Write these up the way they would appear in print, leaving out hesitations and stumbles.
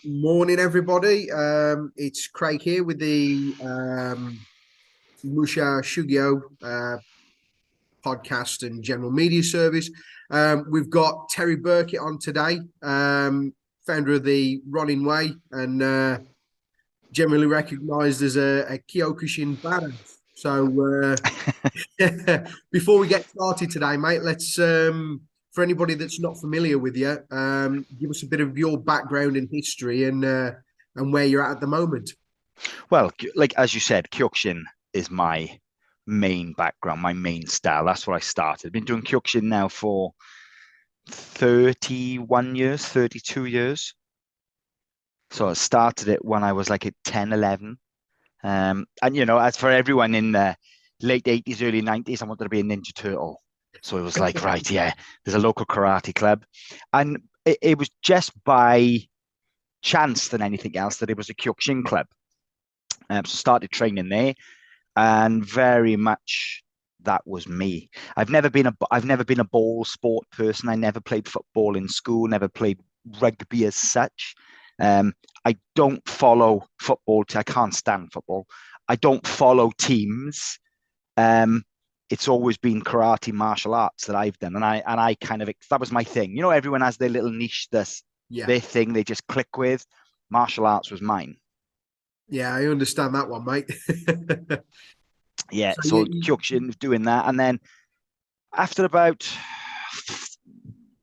Morning, everybody. It's Craig here with the Musha Shugyo podcast and general media service. We've got Terry Birkett on today, founder of the Ronin Way, and generally recognised as a Kyokushin badass. So before we get started today, mate, let's for anybody that's not familiar with you, give us a bit of your background and history and where you're at the moment. Well, like as you said, Kyokushin is my main background, my main style. That's what I started. I've been doing Kyokushin now for 31 years, 32 years. So I started it when I was like at 10, 11. And, as for everyone in the late 80s, early 90s, I wanted to be a Ninja Turtle. So it was like, right, yeah, there's a local karate club. And it was just by chance than anything else that it was a Kyokushin club. So started training there, and very much that was me. I've never been a ball sport person. I never played football in school. Never played rugby as such. I don't follow football. I can't stand football. I don't follow teams. Um, it's always been karate, martial arts that I've done, and I kind of that was my thing. Everyone has their little niche, Yeah, their thing they just click with. Martial arts was mine. yeah, I understand that one, mate. Yeah, So so Kyokushin doing that, and then after about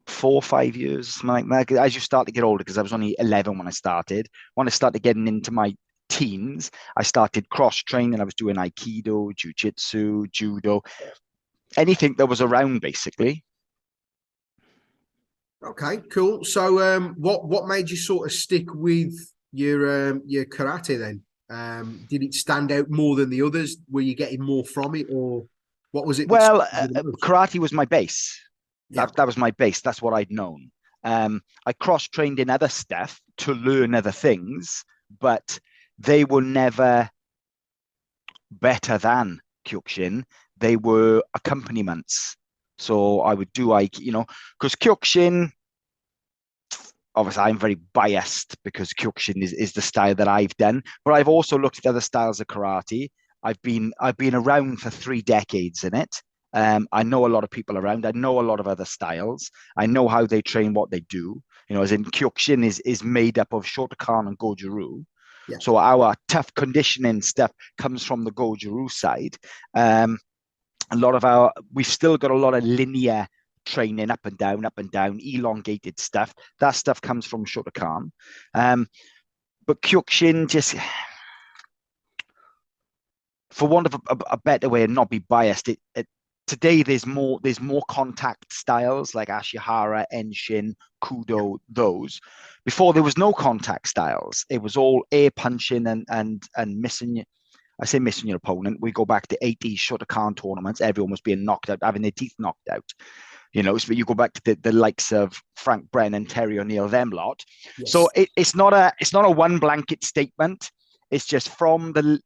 4 or 5 years, something like that, as you start to get older, because I was only 11 when I started. When I started getting into my teens, I started cross training. I was doing Aikido, Jiu-Jitsu, Judo, anything that was around, basically. okay, cool. So what made you sort of stick with your karate then? Did it stand out more than the others? Were you getting more from it, or what was it that stuck Well, with you the most? karate was my base. Yeah. That was my base. That's what I'd known. I cross trained in other stuff to learn other things, but they were never better than Kyokushin. They were accompaniments. So I would do because Kyokushin, obviously I'm very biased because Kyokushin is the style that I've done, but I've also looked at other styles of karate. I've been around for 3 decades in it. I know a lot of people around. I know a lot of other styles. I know how they train, what they do. As in Kyokushin is made up of Shotokan and Goju-Ryu. Yeah. So our tough conditioning stuff comes from the Goju-Ryu side. We've still got a lot of linear training up and down, elongated stuff. That stuff comes from Shotokan. But Kyokushin just, for want of a better way and not be biased, today there's more contact styles like Ashihara, Enshin, Kudo, those. Before there was no contact styles. It was all air punching and missing. I say missing your opponent. We go back to 80s Shotokan tournaments. Everyone was being knocked out, having their teeth knocked out. So you go back to the likes of Frank Brennan, Terry O'Neill, them lot. So Yes. it's not a one blanket statement. It's just from the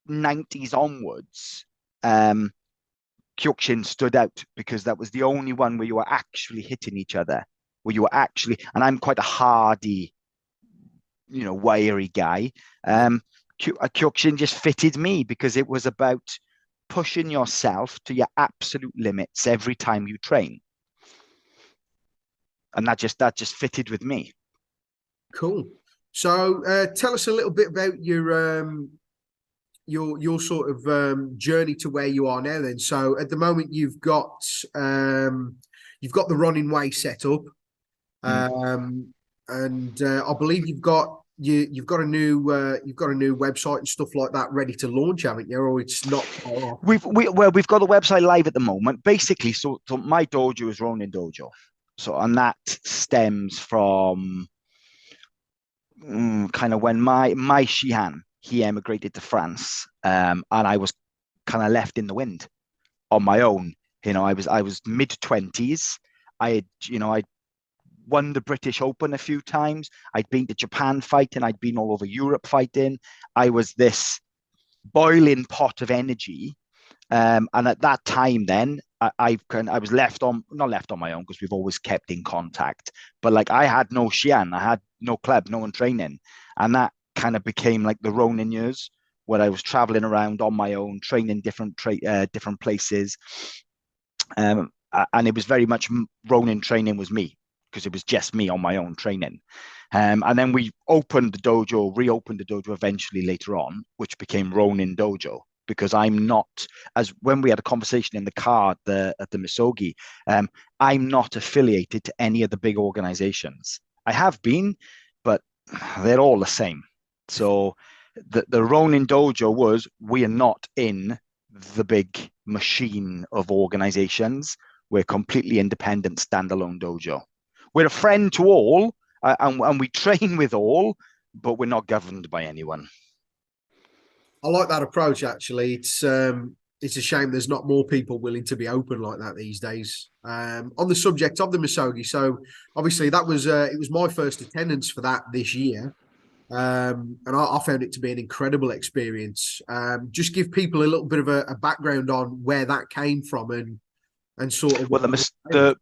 90s onwards. Kyokushin stood out because that was the only one where you were actually hitting each other, and I'm quite a hardy, wiry guy. Yeah. Kyokushin just fitted me because it was about pushing yourself to your absolute limits every time you train, and that just fitted with me. Cool. So tell us a little bit about your sort of journey to where you are now then. So at the moment you've got the Ronin Way set up. And I believe you've got a new website and stuff like that ready to launch, haven't you? Or it's not far off. We've got the website live at the moment. Basically, so my dojo is Ronin Dojo. So and that stems from kind of when my Shihan he emigrated to France, and I was kind of left in the wind on my own. I was mid-20s. I won the British Open a few times. I'd been to Japan fighting. I'd been all over Europe fighting. I was this boiling pot of energy. And at that time, then I was not left on my own because we've always kept in contact, but like I had no Shihan, I had no club, no one training, and that kind of became like the Ronin years where I was traveling around on my own, training different places, and it was very much Ronin training was me because it was just me on my own training. And then we reopened the dojo eventually later on, which became Ronin Dojo because I'm not, as when we had a conversation in the car at the Misogi, I'm not affiliated to any of the big organizations. I have been, but they're all the same. So the Ronin Dojo was, we are not in the big machine of organizations. We're completely independent, standalone dojo. We're a friend to all, and we train with all, but we're not governed by anyone. I like that approach. Actually, it's a shame there's not more people willing to be open like that these days. On the subject of the Misogi, so obviously that was it was my first attendance for that this year. And I found it to be an incredible experience. Just give people a little bit of a background on where that came from and sort of Well, the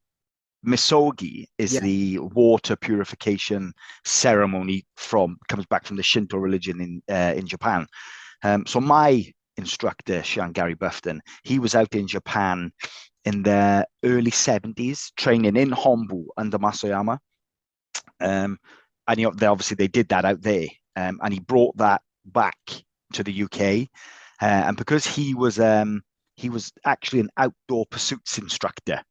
Misogi is yeah, the water purification ceremony comes back from the Shinto religion in Japan. So my instructor, Shihan Terry Birkett, he was out in Japan in the early 70s, training in Hombu under Masayama. And obviously they did that out there, and he brought that back to the UK, and because he was actually an outdoor pursuits instructor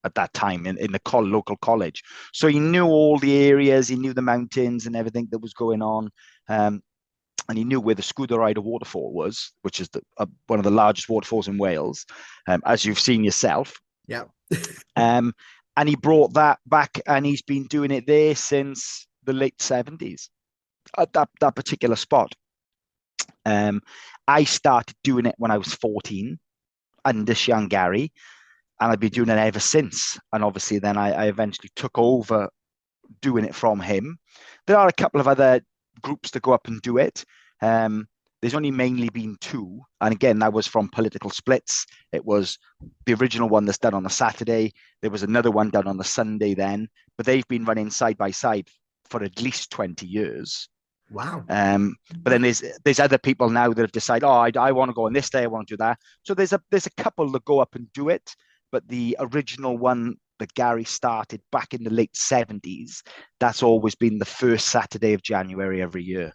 at that time in the local college, so he knew all the areas, he knew the mountains and everything that was going on, and he knew where the Scuderider waterfall was, which is one of the largest waterfalls in Wales, as you've seen yourself. yeah. And he brought that back, and he's been doing it there since the late 70s at that particular spot. I started doing it when I was 14 under Shihan Terry, and I've been doing it ever since. And obviously then I eventually took over doing it from him. There are a couple of other groups that go up and do it. There's only mainly been two. And again, that was from political splits. It was the original one that's done on a Saturday. There was another one done on the Sunday then, but they've been running side by side for at least 20 years. Wow. But then there's other people now that have decided, oh, I want to go on this day, I want to do that. So there's a couple that go up and do it, but the original one that Gary started back in the late 70s, that's always been the first Saturday of January every year.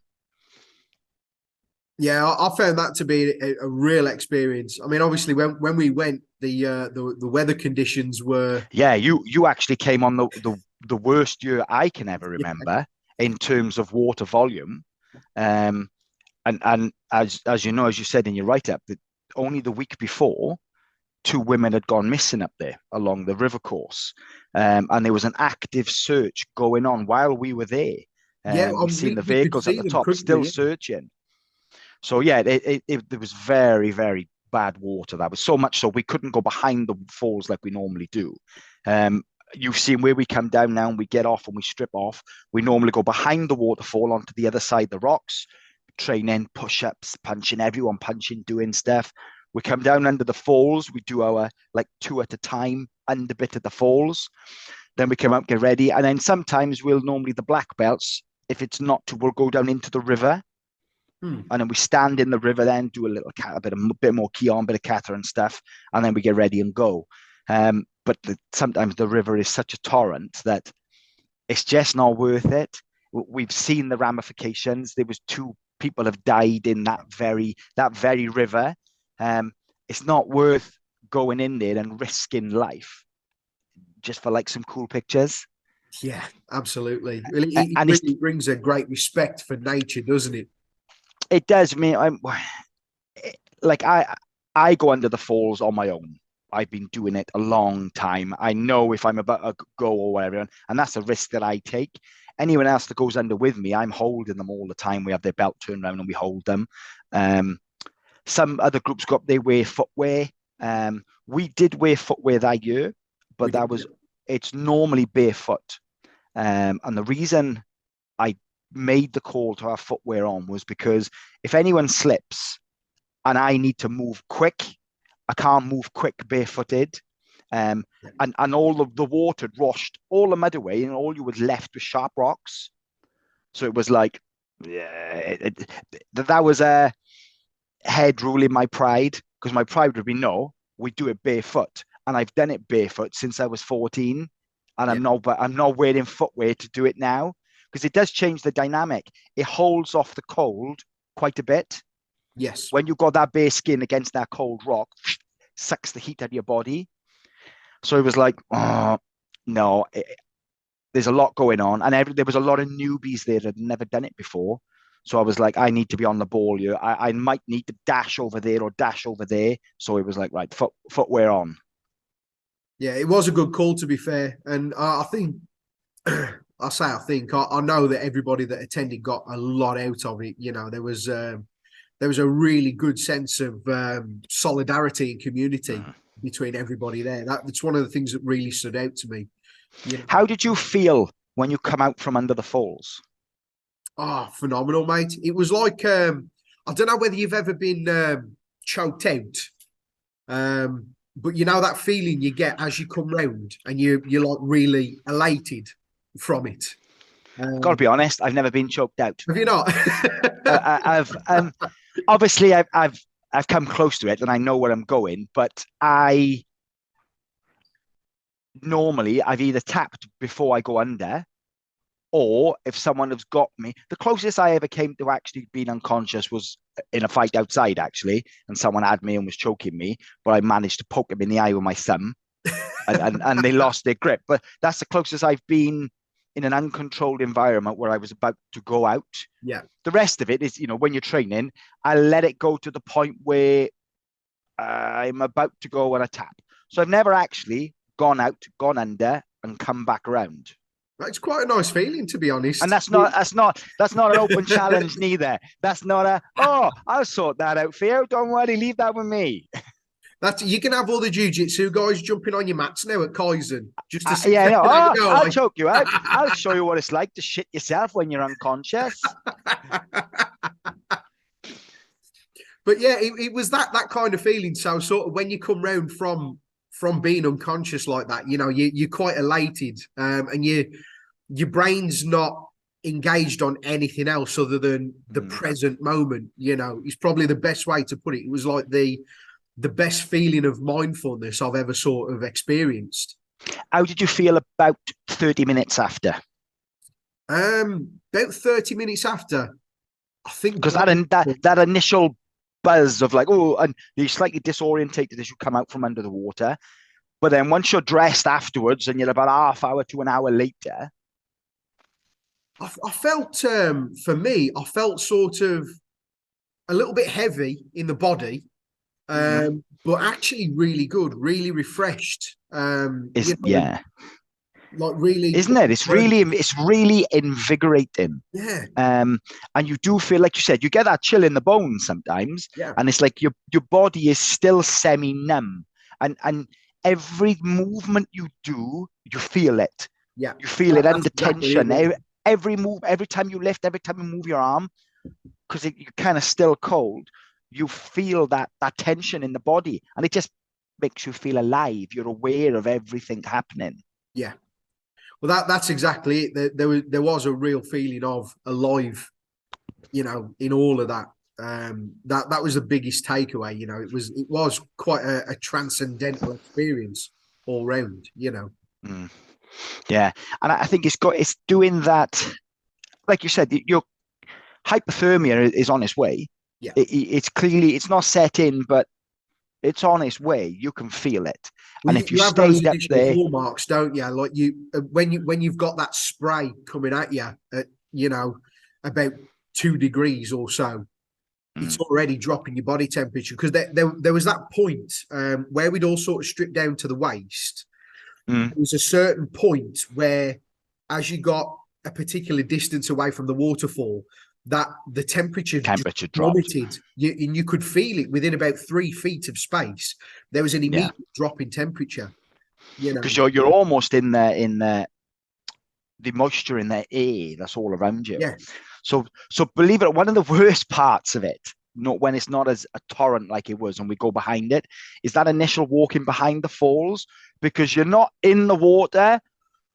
Yeah, I found that to be a real experience. I mean, obviously, when we went, the weather conditions were Yeah, you actually came on the worst year I can ever yeah, remember in terms of water volume. And as you know, as you said in your write-up, that only the week before, two women had gone missing up there along the river course. And there was an active search going on while we were there. yeah. We've seen the We could vehicles at see the them, top couldn't still we? Yeah. searching. So yeah, there was very, very bad water. That was so much so we couldn't go behind the falls like we normally do. Um, you've seen where we come down now and we get off and we strip off. We normally go behind the waterfall onto the other side, the rocks, training, push-ups, punching, everyone punching, doing stuff. We come down under the falls. We do our like two at a time under bit of the falls. Then we come up, get ready, and then sometimes we'll normally the black belts. If it's not to, we'll go down into the river, Hmm. and then we stand in the river, then do a bit more key on, bit of kata and stuff, and then we get ready and go. But sometimes the river is such a torrent that it's just not worth it. We've seen the ramifications. There was two people have died in that very river. It's not worth going in there and risking life just for like some cool pictures. Yeah, absolutely. It And really brings a great respect for nature, doesn't it? it does me. Like I go under the falls on my own. I've been doing it a long time. I know if I'm about to go or whatever, and that's a risk that I take. Anyone else that goes under with me, I'm holding them all the time. We have their belt turned around and we hold them. Some other groups go up, they wear footwear. We did wear footwear that year, We but did. Yeah. it's normally barefoot. And the reason I made the call to have footwear on was because if anyone slips and I need to move quick, I can't move quick barefooted. And all of the water had washed all the mud away, and all you was left was sharp rocks. So it was like, yeah, that was a head ruling my pride, because my pride would be, no, we do it barefoot, and I've done it barefoot since I was 14, and I'm not wearing footwear to do it now, because it does change the dynamic. It holds off the cold quite a bit. Yes. When you've got that bare skin against that cold rock, sucks the heat out of your body. So it was like, oh no, there's a lot going on, and there was a lot of newbies there that had never done it before. So I was like, I need to be on the ball here. I might need to dash over there or dash over there. So it was like, right, footwear on. Yeah, it was a good call, to be fair. And I think, I know that everybody that attended got a lot out of it. You know, there was a really good sense of solidarity and community between everybody there. That's one of the things that really stood out to me. You know? How did you feel when you come out from under the falls? Oh, phenomenal, mate. It was like, I don't know whether you've ever been choked out, but you know that feeling you get as you come round and you're like really elated from it. Got to be honest, I've never been choked out. Have you not? I've obviously I've come close to it and I know where I'm going, but normally I've either tapped before I go under, or if someone has got me, the closest I ever came to actually being unconscious was in a fight outside, actually, and someone had me and was choking me, but I managed to poke him in the eye with my thumb, and they lost their grip. But that's the closest I've been in an uncontrolled environment where I was about to go out. Yeah. The rest of it is, when you're training, I let it go to the point where I'm about to go on a tap. So I've never actually gone out, gone under, and come back around. It's quite a nice feeling, to be honest. And that's not an open challenge neither. That's not I'll sort that out for you. Don't worry, leave that with me. You can have all the jiu-jitsu guys jumping on your mats now at Kaizen. Just to I'll choke you out. I'll show you what it's like to shit yourself when you're unconscious. But yeah, it was that kind of feeling. So sort of when you come round from being unconscious like that, you're quite elated, and your brain's not engaged on anything else other than the present moment. It's probably the best way to put it. It was like the best feeling of mindfulness I've ever sort of experienced. How did you feel about 30 minutes after? About 30 minutes after, I think, because that initial buzz of like, and you're slightly disorientated as you come out from under the water, but then once you're dressed afterwards and you're about half hour to an hour later, I felt, for me, I felt sort of a little bit heavy in the body, but actually really good, really refreshed. Like really, isn't it? It's really invigorating. Yeah. And you do feel, like you said, you get that chill in the bones sometimes. Yeah. And it's like your body is still semi-numb, and every movement you do, you feel it. Yeah. You feel it under tension. Every move, every time you lift, every time you move your arm, because you're kind of still cold, you feel that tension in the body, and it just makes you feel alive. You're aware of everything happening. Yeah. Well, that's exactly it. There was a real feeling of alive, in all of that. That was the biggest takeaway. It was quite a transcendental experience all round. Yeah, and I think it's doing that. Like you said, your hypothermia is on its way. Yeah, it's not set in, but it's on its way. You can feel it. Well, and if you stayed up there, hallmarks, don't you? Like when you've got that spray coming at you at about 2 degrees or so, it's already dropping your body temperature, because there was that point where we'd all sort of stripped down to the waist. There was a certain point where, as you got a particular distance away from the waterfall, that the temperature dropped. You could feel it within about 3 feet of space. There was an immediate drop in temperature. Because you're almost in the moisture in the air that's all around you. Yeah. So believe it, one of the worst parts of it not when it's not as a torrent like it was, and we go behind it, is that initial walking behind the falls, because you're not in the water,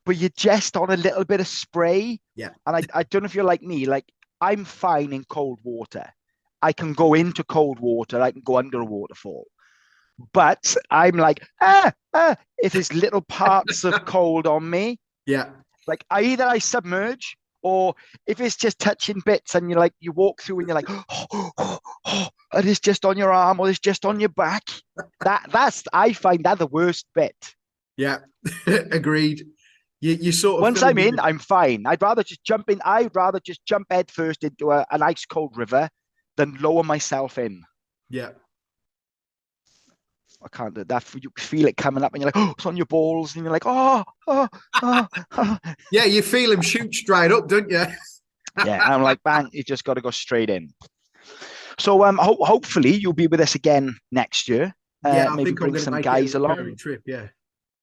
but you're just on a little bit of spray. Yeah. And I don't know if you're like me, like I'm fine in cold water. I can go into cold water, I can go under a waterfall. But I'm like, if there's little parts of cold on me, Yeah. like I submerge, or if it's just touching bits and you're like, you walk through and you're like, and it's just on your arm or it's just on your back. I find that the worst bit. Yeah. Agreed. You sort of Once feel I'm in, I'm fine. I'd rather just jump in. I'd rather just jump head first into an ice cold river than lower myself in. Yeah. I can't do that. You feel it coming up and you're like, it's on your balls. And you're like, oh. Yeah, you feel him shoot straight up, don't you? Yeah. And I'm like, bang, you just got to go straight in. So hopefully you'll be with us again next year. Yeah, I Maybe think I'm bring going to some make guys it a along. recurring trip. Yeah,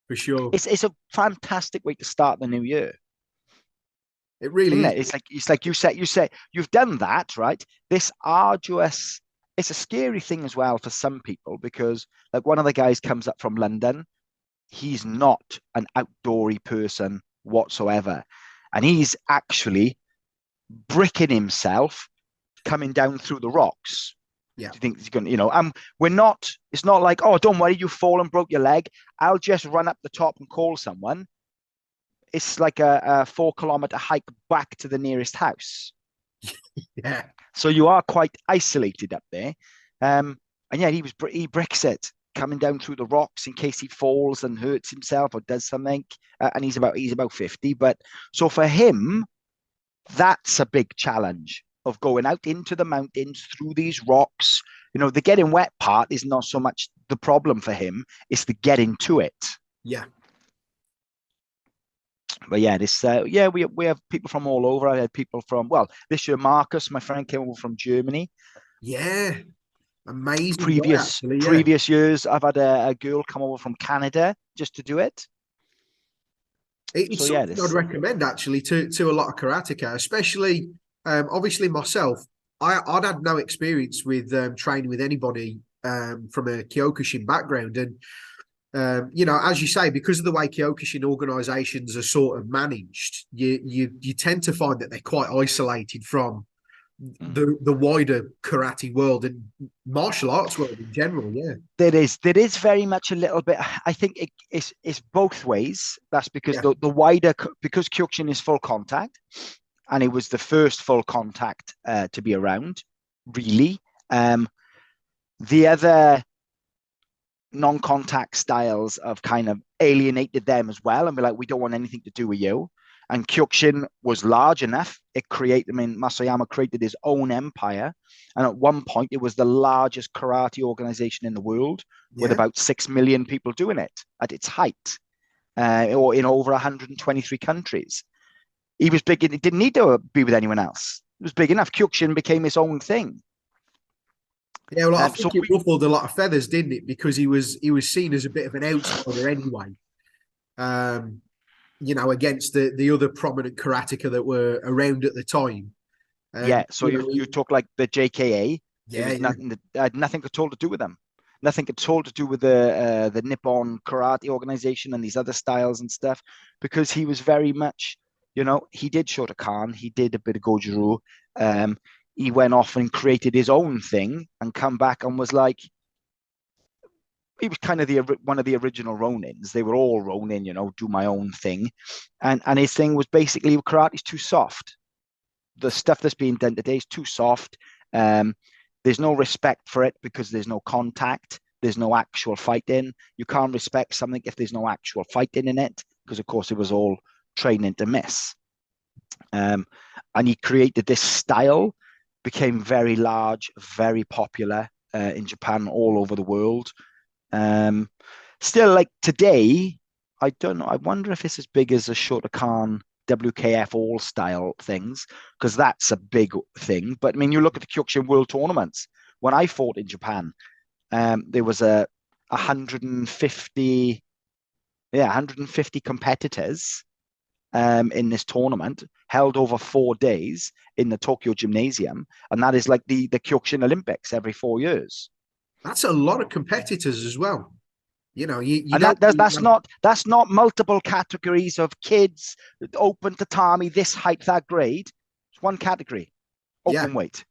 for sure. It's a fantastic way to start the new year. It really Isn't is. it? It's like you say you've done that, right? This arduous, it's a scary thing as well for some people, because like one of the guys comes up from London, he's not an outdoorsy person whatsoever. And he's actually bricking himself coming down through the rocks. Yeah. Do you think he's going to, we're not, it's not like, oh, don't worry, you fall and broke your leg, I'll just run up the top and call someone. It's like a 4 kilometer hike back to the nearest house. Yeah. So you are quite isolated up there. And yeah, he bricks it coming down through the rocks in case he falls and hurts himself or does something. And he's about 50. But so for him, that's a big challenge of going out into the mountains through these rocks. The getting wet part is not so much the problem for him, it's the getting to it. Yeah. But yeah, we have people from all over. I had people from, this year Marcus, my friend, came over from Germany. Yeah. Amazing guy, actually. Yeah. Previous years, I've had a girl come over from Canada just to do it. It's something I'd recommend actually to a lot of karateka, especially obviously myself. I'd had no experience with training with anybody from a Kyokushin background, and as you say, because of the way Kyokushin organisations are sort of managed, you tend to find that they're quite isolated from the wider karate world and martial arts world in general. Yeah, there is very much a little bit. I think it's both ways. That's because the wider, because Kyokushin is full contact, and it was the first full contact to be around, really. The other non-contact styles have kind of alienated them as well, and be like, we don't want anything to do with you. And Kyokushin was large enough. Masayama created his own empire. And at one point, it was the largest karate organization in the world, with about 6 million people doing it at its height, or in over 123 countries. He was big. It didn't need to be with anyone else. It was big enough. Kyokushin became its own thing. Yeah, well, I think it ruffled a lot of feathers, didn't it? Because he was seen as a bit of an outsider anyway. Against the other prominent karateka that were around at the time. So you took like the JKA. Yeah, it was nothing. Had nothing at all to do with them. Nothing at all to do with the Nippon Karate organization and these other styles and stuff, because he was very much, he did Shotokan, he did a bit of Goju-Ryu. He went off and created his own thing and come back and was like, he was kind of one of the original Ronins. They were all Ronin, do my own thing. And his thing was basically, karate's too soft. The stuff that's being done today is too soft. There's no respect for it because there's no contact. There's no actual fighting. You can't respect something if there's no actual fighting in it, because of course it was all training to miss. And he created this style, became very large, very popular in Japan, all over the world. Still, like today, I don't know. I wonder if it's as big as a Shotokan WKF all style things, because that's a big thing. But you look at the Kyokushin World Tournaments. When I fought in Japan, there was 150 competitors in this tournament, held over 4 days in the Tokyo Gymnasium, and that is like the Kyokushin Olympics every 4 years. That's a lot of competitors as well. You know, you And don't really have... that's not multiple categories of kids, open tatami, this height, that grade. It's one category, Yeah. open weight.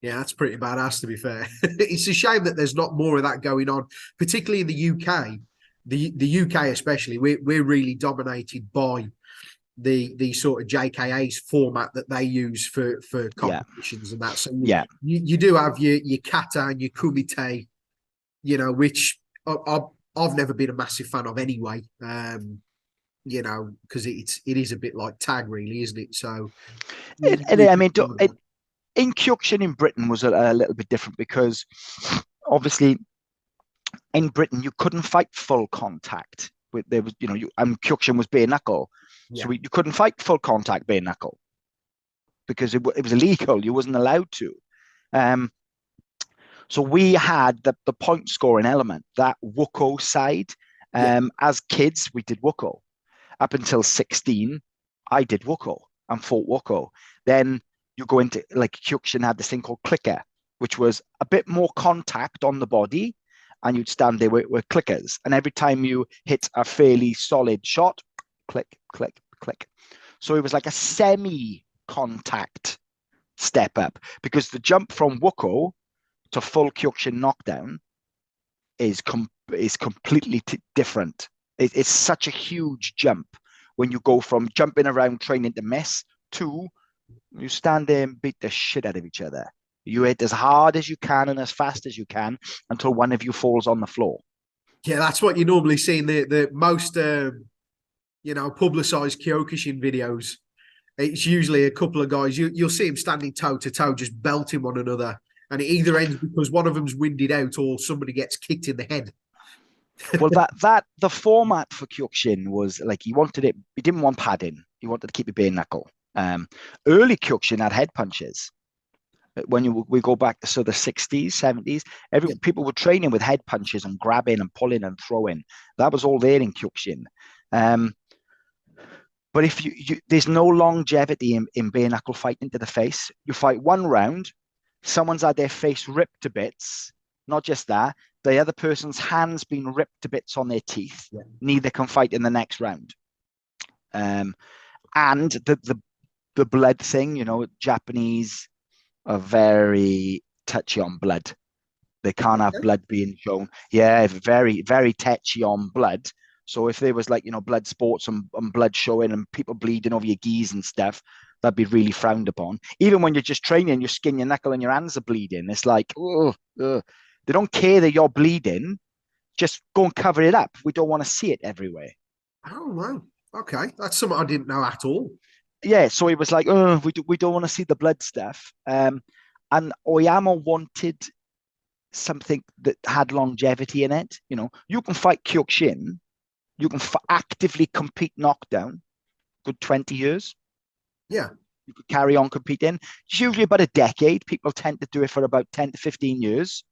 Yeah, that's pretty badass, to be fair. It's a shame that there's not more of that going on, particularly in the UK. The UK especially, we're really dominated by the sort of JKA's format that they use for competitions and that. So you do have your kata and your kumite, you know, which I've never been a massive fan of anyway. You know, because it is a bit like tag, really, isn't it? So I mean, in Kyokushin in Britain was a little bit different because obviously in Britain you couldn't fight full contact. There was, you know, and Kyokushin was bare knuckle, so you couldn't fight full contact bare knuckle because it was illegal. You wasn't allowed to. So we had the point scoring element, that Wuko side. As kids, we did Wuko. Up until 16, I did Wuko and fought Wuko. Then you go into, like, Kyokushin had this thing called clicker, which was a bit more contact on the body, and you'd stand there with clickers. And every time you hit a fairly solid shot, click, click, click. So it was like a semi-contact step up, because the jump from Wuko to full Kyokushin knockdown is completely different. It's such a huge jump when you go from jumping around training to miss to you stand there and beat the shit out of each other. You hit as hard as you can and as fast as you can until one of you falls on the floor. Yeah, that's what you normally see in the most you know, publicized Kyokushin videos. It's usually a couple of guys. You'll see them standing toe to toe, just belting one another, and it either ends because one of them's winded out or somebody gets kicked in the head. Well, that the format for Kyokushin was like he didn't want padding. He wanted to keep it bare knuckle. Early Kyokushin had head punches. We go back to the 60s, 70s, people were training with head punches and grabbing and pulling and throwing. That was all there in Kyokushin. But if there's no longevity in bare knuckle fighting to the face. You fight one round, someone's had their face ripped to bits. Not just that, the other person's hand's been ripped to bits on their teeth. Yeah. Neither can fight in the next round. And the blood thing, you know, Japanese are very touchy on blood. They can't have blood being shown. Yeah, very, very touchy on blood. So if there was, like, you know, blood sports and blood showing and people bleeding over your gis and stuff, that'd be really frowned upon. Even when you're just training, your skin, your knuckle and your hands are bleeding. It's like, they don't care that you're bleeding. Just go and cover it up. We don't want to see it everywhere. Oh, wow. Okay. That's something I didn't know at all. Yeah, so it was like, we don't want to see the blood stuff. And Oyama wanted something that had longevity in it. You know, you can fight Kyokushin, you can actively compete knockdown, good 20 years. Yeah. You could carry on competing. It's usually about a decade. People tend to do it for about 10 to 15 years.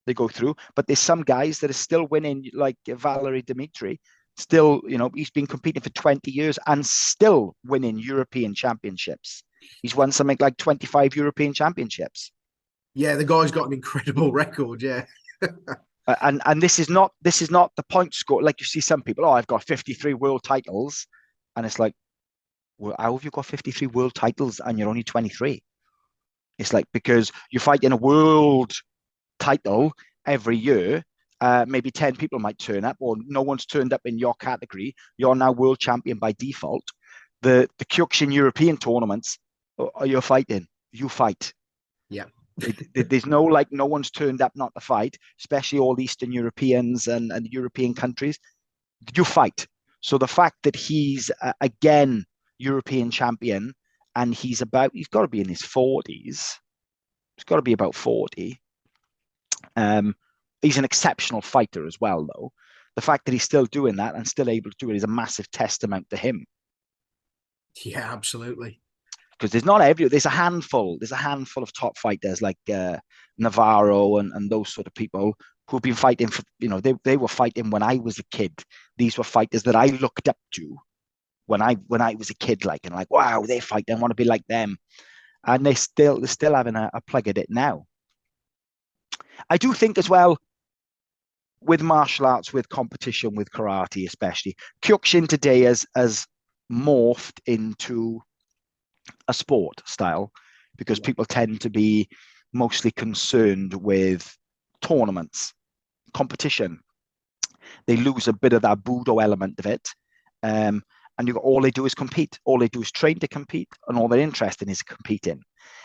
They go through, but there's some guys that are still winning, like Valery Dimitri. Still, you know, he's been competing for 20 years and still winning European championships. He's won something like 25 European championships. Yeah, the guy's got an incredible record. Yeah. And this is not the point score. Like you see some people, I've got 53 world titles. And it's like, well, how have you got 53 world titles and you're only 23? It's like, because you fight in a world title every year. Maybe 10 people might turn up, or no one's turned up in your category. You're now world champion by default. The Kyokushin European tournaments, you're fighting. You fight. Yeah. There's no, like, no one's turned up not to fight, especially all Eastern Europeans and European countries. You fight. So the fact that he's, again, European champion, and he's got to be in his 40s. He's got to be about 40. He's an exceptional fighter as well, though. The fact that he's still doing that and still able to do it is a massive testament to him. Yeah, absolutely. Because there's a handful of top fighters like Navarro and those sort of people who've been fighting for, you know, they were fighting when I was a kid. These were fighters that I looked up to when I was a kid, like, and like, wow, they fight, I want to be like them. And they're still having a plug at it now. I do think as well, with martial arts, with competition, with karate, especially, Kyokushin today has morphed into a sport style because people tend to be mostly concerned with tournaments, competition. They lose a bit of that Budo element of it. And all they do is compete. All they do is train to compete, and all they're interested in is competing.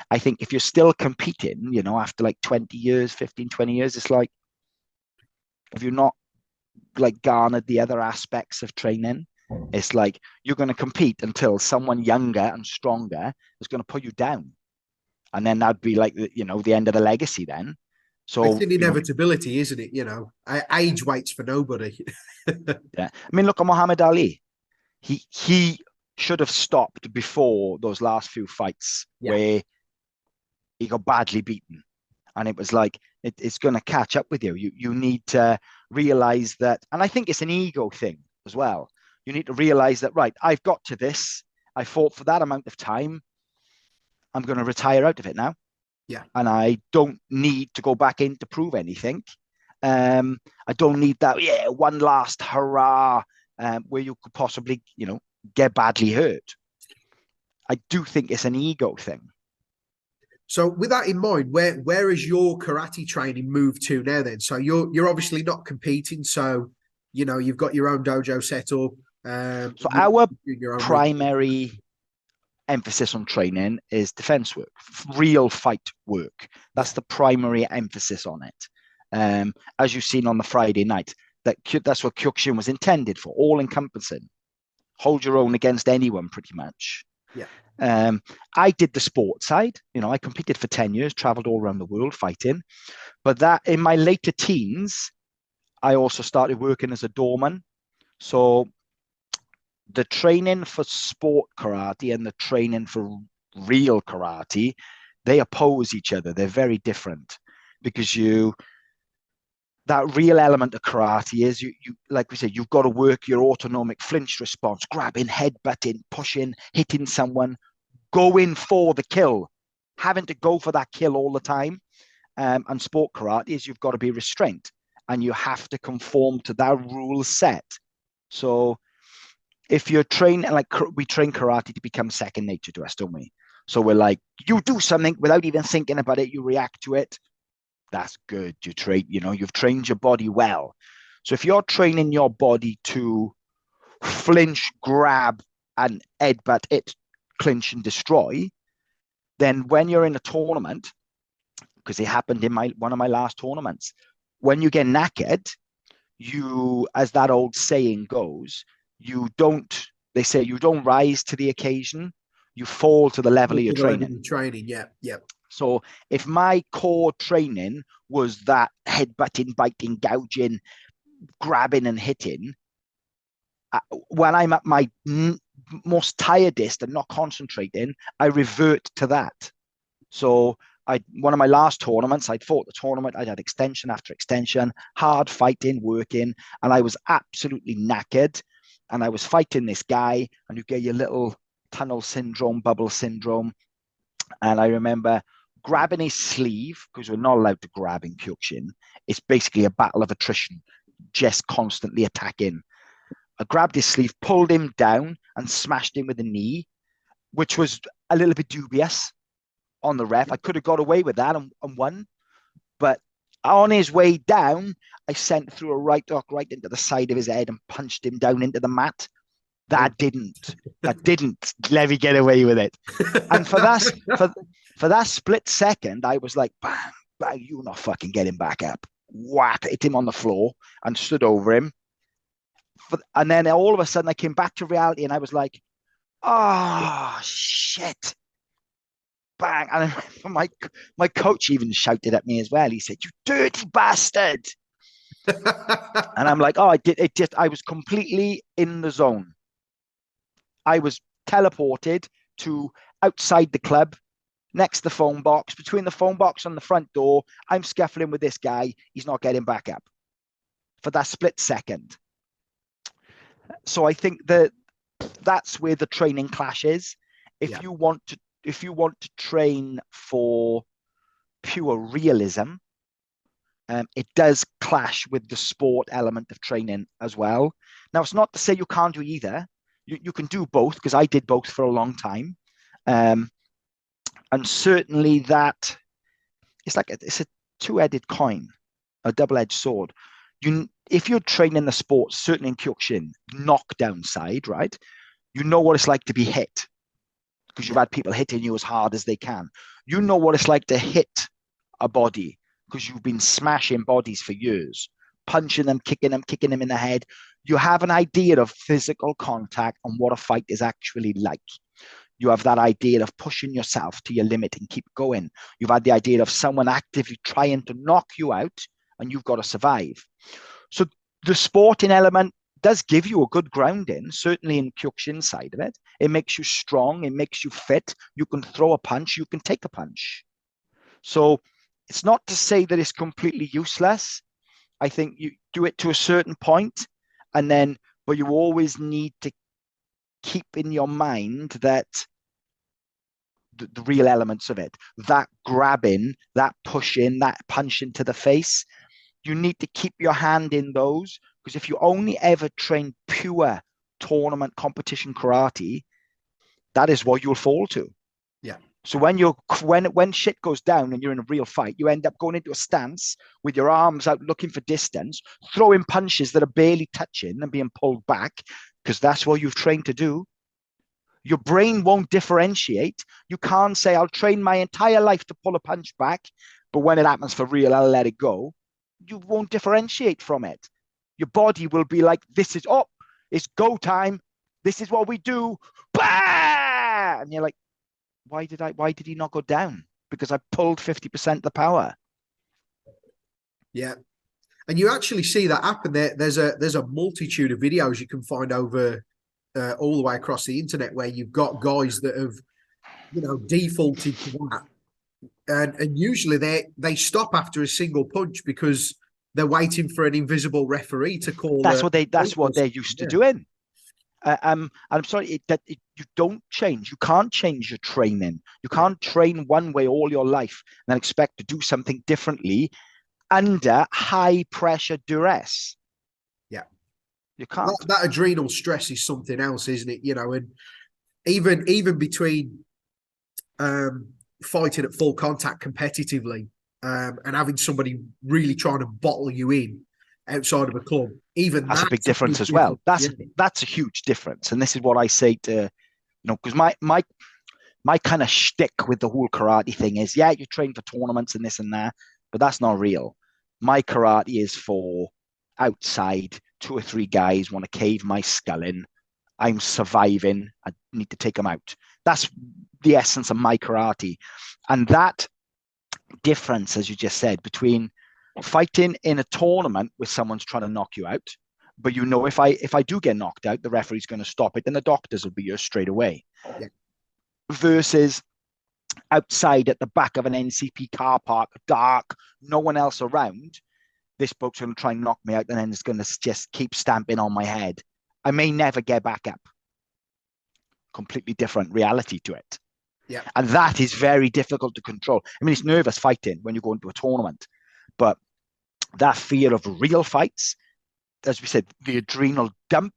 I think if you're still competing, after like 20 years, 15, 20 years, it's like, if you're not like garnered the other aspects of training, it's like you're going to compete until someone younger and stronger is going to put you down. And then that'd be like, the end of the legacy then. So it's an inevitability, isn't it? Age waits for nobody. yeah. I mean, look at Muhammad Ali. He should have stopped before those last few fights where he got badly beaten. And it was like, it's going to catch up with you. You need to realize that. And I think it's an ego thing as well. You need to realize that, right, I've got to this. I fought for that amount of time. I'm going to retire out of it now. Yeah. And I don't need to go back in to prove anything. I don't need that, one last hurrah, where you could possibly, get badly hurt. I do think it's an ego thing. So with that in mind, where has your karate training moved to now then? So you're obviously not competing, so you've got your own dojo set up. So our primary emphasis on training is defense work, real fight work. That's the primary emphasis on it. As you've seen on the Friday night, that's what Kyokushin was intended for, all encompassing. Hold your own against anyone, pretty much. Yeah. I did the sport side. I competed for 10 years, traveled all around the world fighting. But that in my later teens, I also started working as a doorman. So the training for sport karate and the training for real karate, they oppose each other. They're very different because that real element of karate is you like we said, you've got to work your autonomic flinch response, grabbing, headbutting, pushing, hitting someone, going for the kill, having to go for that kill all the time. And sport karate is you've got to be restrained and you have to conform to that rule set. So if you're training, like we train karate to become second nature to us, don't we? So we're like, you do something without even thinking about it, you react to it. That's good. You've trained your body well. So if you're training your body to flinch, grab, and headbutt it, clinch and destroy, then when you're in a tournament, because it happened in one of my last tournaments, when you get knackered, as that old saying goes, they say you don't rise to the occasion, you fall to the level of your training. Yeah. So if my core training was that headbutting, biting, gouging, grabbing and hitting, when I'm at my most tiredest and not concentrating, I revert to that. So one of my last tournaments, I'd fought the tournament, I'd had extension after extension, hard fighting, working, and I was absolutely knackered. And I was fighting this guy, and you get your little tunnel syndrome, bubble syndrome. And I remember grabbing his sleeve, because we're not allowed to grab in Kyokushin. It's basically a battle of attrition, just constantly attacking. I grabbed his sleeve, pulled him down, and smashed him with a knee, which was a little bit dubious on the ref. I could have got away with that and won. But on his way down, I sent through a right hook right into the side of his head and punched him down into the mat. That didn't let me get away with it. And for that split second, I was like, bang, bang, you're not fucking getting back up. Whack, hit him on the floor and stood over him. And then all of a sudden I came back to reality and I was like, oh, shit. Bang. And my coach even shouted at me as well. He said, you dirty bastard. And I'm like, oh, I was completely in the zone. I was teleported to outside the club, next to the phone box, between the phone box and the front door. I'm scuffling with this guy. He's not getting back up for that split second. So I think that that's where the training clashes. If you want to train for pure realism, it does clash with the sport element of training as well. Now, it's not to say you can't do either. You can do both, because I did both for a long time. And certainly that it's a two-headed coin, a double-edged sword. If you're training the sport, certainly in Kyokushin, knockdown side, right? You know what it's like to be hit, because you've had people hitting you as hard as they can. You know what it's like to hit a body, because you've been smashing bodies for years, punching them, kicking them in the head. You have an idea of physical contact and what a fight is actually like. You have that idea of pushing yourself to your limit and keep going. You've had the idea of someone actively trying to knock you out, and you've got to survive. So the sporting element does give you a good grounding, certainly in Kyokushin side of it. It makes you strong. It makes you fit. You can throw a punch. You can take a punch. So it's not to say that it's completely useless. I think you do it to a certain point, but you always need to keep in your mind that the real elements of it, that grabbing, that pushing, that punching to the face, you need to keep your hand in those, because if you only ever train pure tournament competition karate, that is what you'll fall to. Yeah. So when shit goes down and you're in a real fight, you end up going into a stance with your arms out looking for distance, throwing punches that are barely touching and being pulled back, because that's what you've trained to do. Your brain won't differentiate. You can't say, I'll train my entire life to pull a punch back, but when it happens for real, I'll let it go. You won't differentiate from it. Your body will be like, it's go time. This is what we do. Bah! And you're like, why did he not go down? Because I pulled 50% the power. Yeah. And you actually see that happen there. There's a multitude of videos you can find over all the way across the internet, where you've got guys that have, defaulted to that. And usually they stop after a single punch because they're waiting for an invisible referee to call. That's what they're used to doing. I'm sorry you don't change. You can't change your training. You can't train one way all your life and then expect to do something differently under high pressure duress. Yeah, you can't. That adrenal stress is something else, isn't it? And even between fighting at full contact competitively and having somebody really trying to bottle you in outside of a club, that's a big difference as well. That's a huge difference. And this is what I say to, because my kind of shtick with the whole karate thing is, you train for tournaments and this and that, but that's not real. My karate is for outside, 2 or 3 guys want to cave my skull in. I'm surviving. I need to take them out. That's the essence of my karate. And that difference, as you just said, between fighting in a tournament where someone's trying to knock you out, but if I do get knocked out, the referee's going to stop it, and the doctors will be here straight away. Yeah. Versus outside at the back of an NCP car park, dark, no one else around, this bloke's going to try and knock me out, and then it's going to just keep stamping on my head. I may never get back up. Completely different reality to it. Yeah. And that is very difficult to control. I mean, it's nervous fighting when you go into a tournament, but that fear of real fights, as we said, the adrenal dump,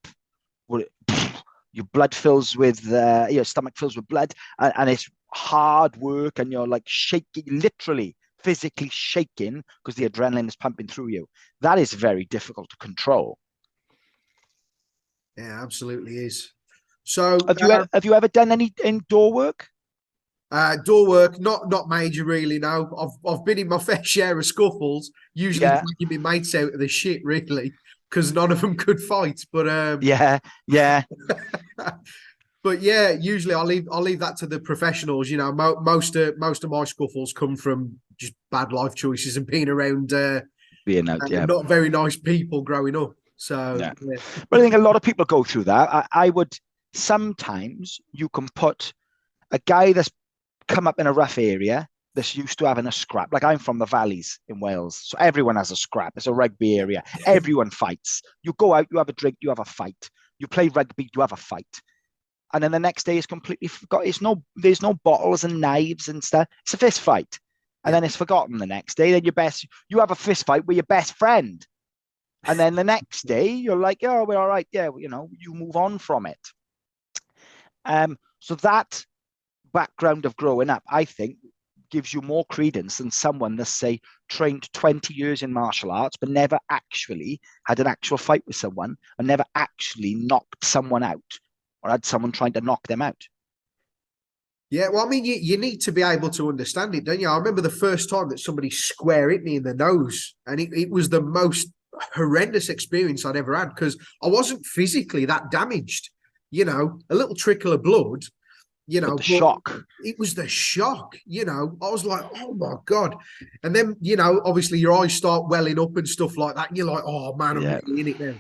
your blood fills with, your stomach fills with blood, and it's hard work, and you're like shaking, literally physically shaking, because the adrenaline is pumping through you. That is very difficult to control. Yeah, absolutely is. So have you ever done any indoor work? Door work, not major really. No, I've been in my fair share of scuffles, usually taking my mates out of the shit, really, because none of them could fight. But yeah. But yeah, usually I'll leave that to the professionals. Most of my scuffles come from just bad life choices and being around not very nice people growing up. So, yeah. But I think a lot of people go through that. I would sometimes you can put a guy that's come up in a rough area that's used to having a scrap. Like, I'm from the valleys in Wales, so everyone has a scrap. It's a rugby area. Everyone fights. You go out, you have a drink, you have a fight. You play rugby, you have a fight. and then the next day is completely forgot. There's no bottles and knives and stuff. It's a fist fight, and then it's forgotten the next day. Then you have a fist fight with your best friend, and then the next day you're like, oh, we're all right, yeah, you move on from it. So that background of growing up, I think, gives you more credence than someone that's, say, trained 20 years in martial arts but never actually had an actual fight with someone and never actually knocked someone out or had someone trying to knock them out. Yeah, well, I mean, you need to be able to understand it, don't you? I remember the first time that somebody square hit me in the nose, and it was the most horrendous experience I'd ever had, because I wasn't physically that damaged. A little trickle of blood, But the shock. It was the shock, I was like, oh my God. And then, obviously your eyes start welling up and stuff like that. And you're like, oh man, I'm really in it now.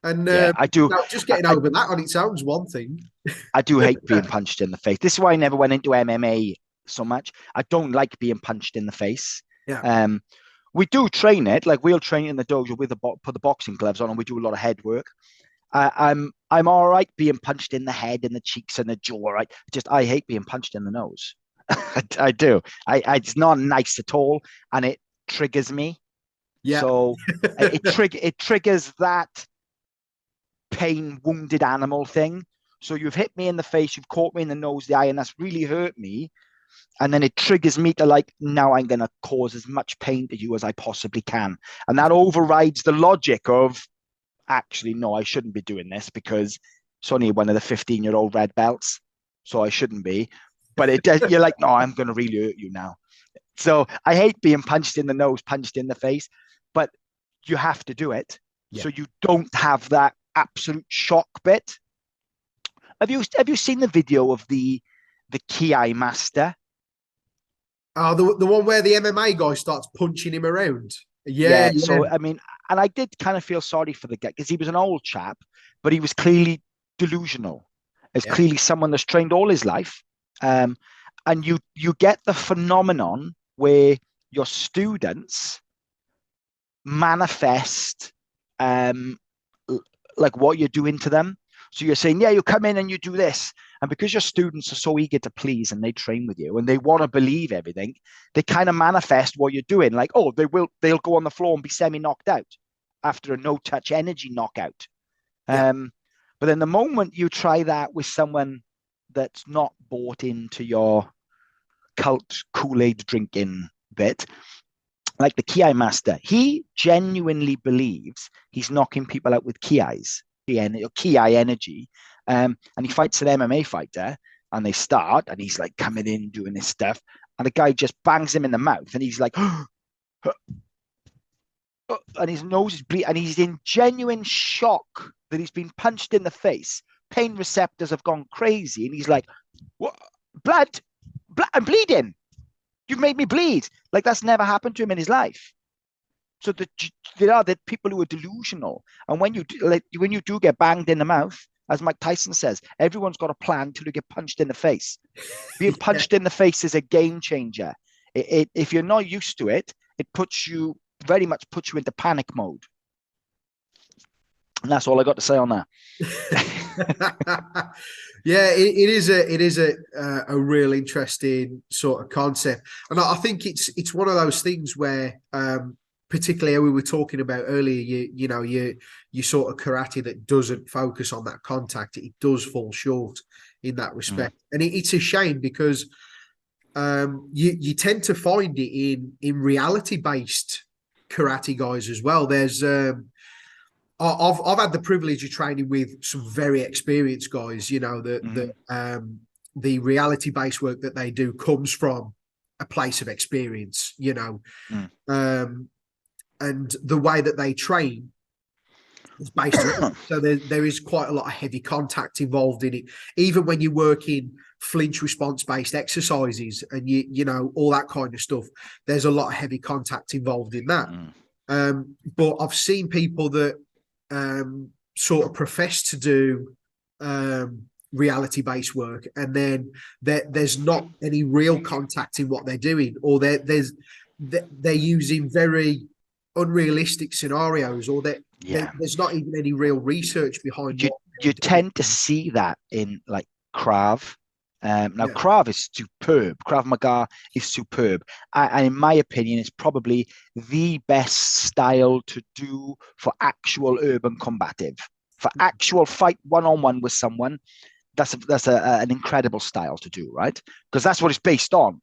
And I do. Just getting over that on its own is one thing. I do hate being punched in the face. This is why I never went into MMA so much. I don't like being punched in the face. Yeah. We do train it. Like, we'll train in the dojo with put the boxing gloves on, and we do a lot of head work. I'm all right being punched in the head and the cheeks and the jaw. Right? I hate being punched in the nose. I do. It's not nice at all, and it triggers me. Yeah. So it triggers that pain, wounded animal thing. So you've hit me in the face, you've caught me in the nose, the eye, and that's really hurt me. And then it triggers me to, like, now I'm going to cause as much pain to you as I possibly can. And that overrides the logic of, actually, no, I shouldn't be doing this because it's only one of the 15-year-old red belts, so I shouldn't be. But you're like, no, I'm going to really hurt you now. So I hate being punched in the nose, punched in the face, but you have to do it. Yeah. So you don't have that absolute shock bit. Have you seen the video of the Ki master? Oh, the one where the MMA guy starts punching him around. Yeah. So, I mean, and I did kind of feel sorry for the guy because he was an old chap, but he was clearly delusional. It's clearly someone that's trained all his life. And you get the phenomenon where your students manifest like what you're doing to them. So you're saying, yeah, you come in and you do this. And because your students are so eager to please and they train with you and they want to believe everything, they kind of manifest what you're doing. Like, oh, they'll go on the floor and be semi-knocked out after a no-touch energy knockout. Yeah. But then the moment you try that with someone that's not bought into your cult Kool-Aid drinking bit, like the Ki master, he genuinely believes he's knocking people out with Ki energy. And he fights an MMA fighter, and they start, and he's like coming in doing this stuff, and the guy just bangs him in the mouth, and he's like, and his nose is bleeding, and he's in genuine shock that he's been punched in the face. Pain receptors have gone crazy, and he's like, what? Blood, I'm bleeding. You've made me bleed. Like, that's never happened to him in his life. So there are the people who are delusional, and when you do get banged in the mouth, as Mike Tyson says, everyone's got a plan till you get punched in the face. Being punched in the face is a game changer. If you're not used to it, it very much puts you into panic mode. And that's all I got to say on that. Yeah, it is a real interesting sort of concept, and I think it's one of those things where, particularly we were talking about earlier, you sort of karate that doesn't focus on that contact, it does fall short in that respect, and it's a shame because you tend to find it in reality based karate guys as well. There's I've had the privilege of training with some very experienced guys. The reality based work that they do comes from a place of experience. And the way that they train is based on so there is quite a lot of heavy contact involved in it. Even when you work in flinch response based exercises and you know all that kind of stuff, there's a lot of heavy contact involved in that. But I've seen people that sort of profess to do reality based work, and then there's not any real contact in what they're doing, or they're using very unrealistic scenarios, or there's not even any real research behind you tend to see that in like Krav. Now, Yeah. Krav is superb. Krav Maga is superb. And in my opinion, it's probably the best style to do for actual urban combative. For actual fight one-on-one with someone, that's an incredible style to do, right? Because that's what it's based on.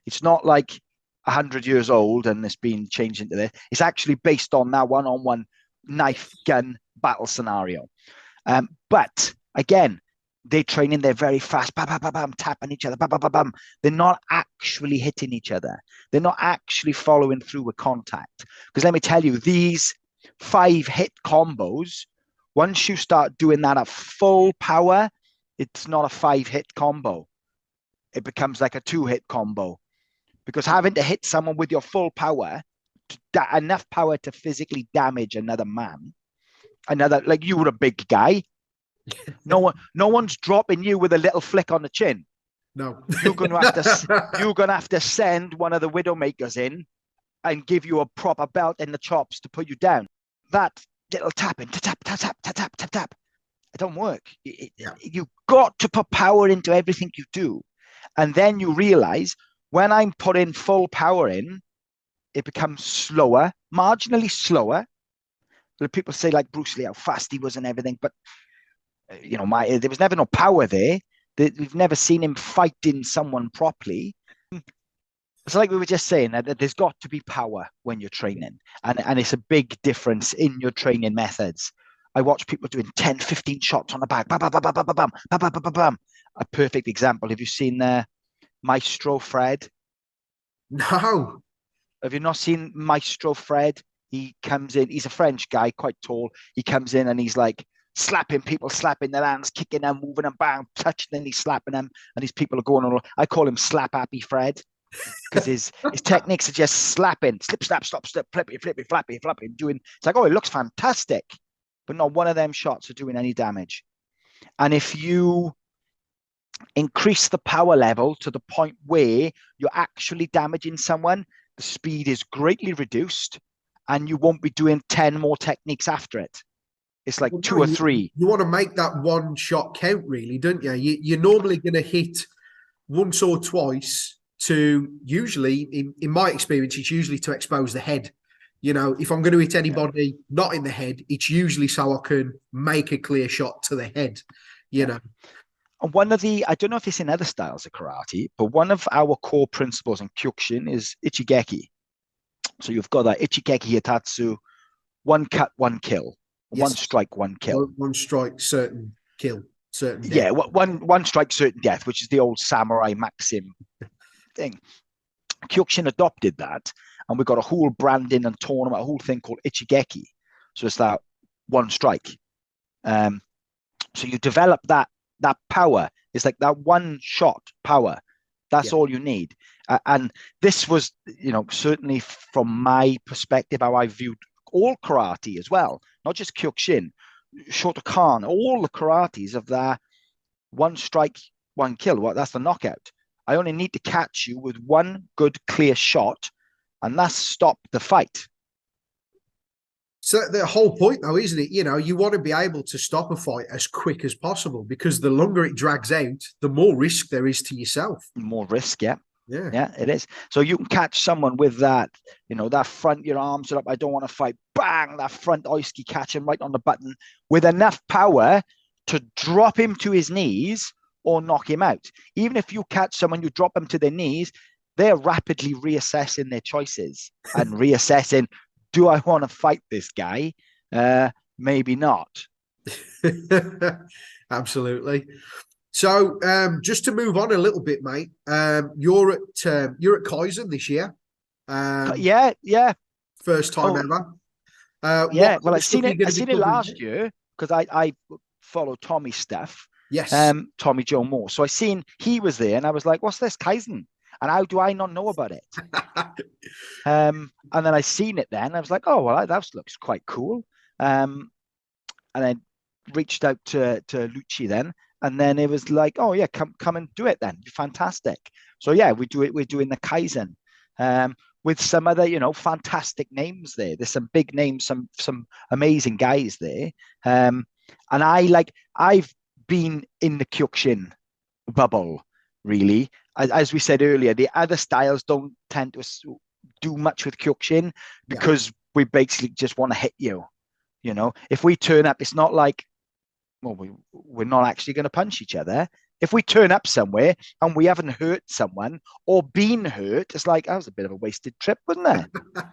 It's not like 100 years old and it's been changed into this. It's actually based on that one-on-one knife gun battle scenario. But again, they're training, they're very fast, bam, bam, bam, bam, tapping each other, bam, bam, bam, bam. They're not actually hitting each other. They're not actually following through with contact. Because let me tell you, these 5-hit combos, once you start doing that at full power, it's not a 5-hit combo. It becomes like a 2-hit combo. Because having to hit someone with your full power, enough power to physically damage another man, like you were a big guy. No one's dropping you with a little flick on the chin. No. You're going to have to send one of the Widowmakers in and give you a proper belt in the chops to put you down. That little tapping, tap, tap, tap, tap, tap, tap, tap. It don't work. You've got to put power into everything you do. And then you realize when I'm putting full power in, it becomes slower, marginally slower. People say like Bruce Lee, how fast he was and everything, but there was never no power there. We've never seen him fighting someone properly. It's like we were just saying that there's got to be power when you're training, and it's a big difference in your training methods. I watch people doing 10, 15 shots on the back. Bam, bam, bam, bam, bam, bam, bam, bam, bam, bam. A perfect example. Have you seen Maestro Fred? No. Have you not seen Maestro Fred? He comes in, he's a French guy, quite tall. He comes in and he's like slapping people, slapping their hands, kicking them, moving them, bang, touching them, he's slapping them. And these people are going on. I call him Slap Happy Fred because his techniques are just slapping, slip, slap, stop, slip, flippy, flippy, flappy, flappy, doing. It's like, oh, it looks fantastic. But not one of them shots are doing any damage. And if you increase the power level to the point where you're actually damaging someone, the speed is greatly reduced and you won't be doing 10 more techniques after it. It's like 2 or 3. You want to make that one shot count, really, don't you? You're normally going to hit once or twice to usually, in my experience, it's usually to expose the head. If I'm going to hit anybody not in the head, it's usually so I can make a clear shot to the head, know. And I don't know if it's in other styles of karate, but one of our core principles in Kyokushin is ichigeki. So you've got that ichigeki hitatsu, one cut, one kill, yes. One strike, one kill. One strike, certain kill, certain death. Yeah, one strike, certain death, which is the old samurai maxim thing. Kyokushin adopted that, and we've got a whole branding and tournament, a whole thing called ichigeki. So it's that one strike. So you develop that power. It's like that one shot power. That's all you need. And this was, certainly from my perspective, how I viewed all karate as well, not just Kyokushin, Shotokan, all the karates of that one strike, one kill. Well, that's the knockout. I only need to catch you with one good, clear shot, and that's stopped the fight. So the whole point, though, isn't it? You want to be able to stop a fight as quick as possible because the longer it drags out, the more risk there is to yourself. More risk, yeah. Yeah. Yeah, it is. So you can catch someone with that, that front, your arms are up, I don't want to fight. Bang, that front oiski, catch him right on the button with enough power to drop him to his knees or knock him out. Even if you catch someone, you drop them to their knees, they're rapidly reassessing their choices and reassessing, do I want to fight this guy? Maybe not. Absolutely. So just to move on a little bit, mate, you're at Kaizen this year. Yeah. First time ever. Well, I seen it last year because I follow Tommy's stuff. Yes. Tommy Joe Moore. So I seen he was there and I was like, what's this Kaizen? And how do I not know about it? And then I seen it then. I was like, oh, well, that looks quite cool. And I reached out to Lucci then. And then it was like, oh, yeah, come and do it then. Fantastic. So, yeah, we're doing the Kaizen with some other, fantastic names there. There's some big names, some amazing guys there. And I've been in the Kyokushin bubble, really. As we said earlier, the other styles don't tend to do much with Kyokushin because we basically just want to hit you. You know, if we turn up, it's not like, well, we're not actually going to punch each other. If we turn up somewhere and we haven't hurt someone or been hurt, it's like, that was a bit of a wasted trip, wasn't it?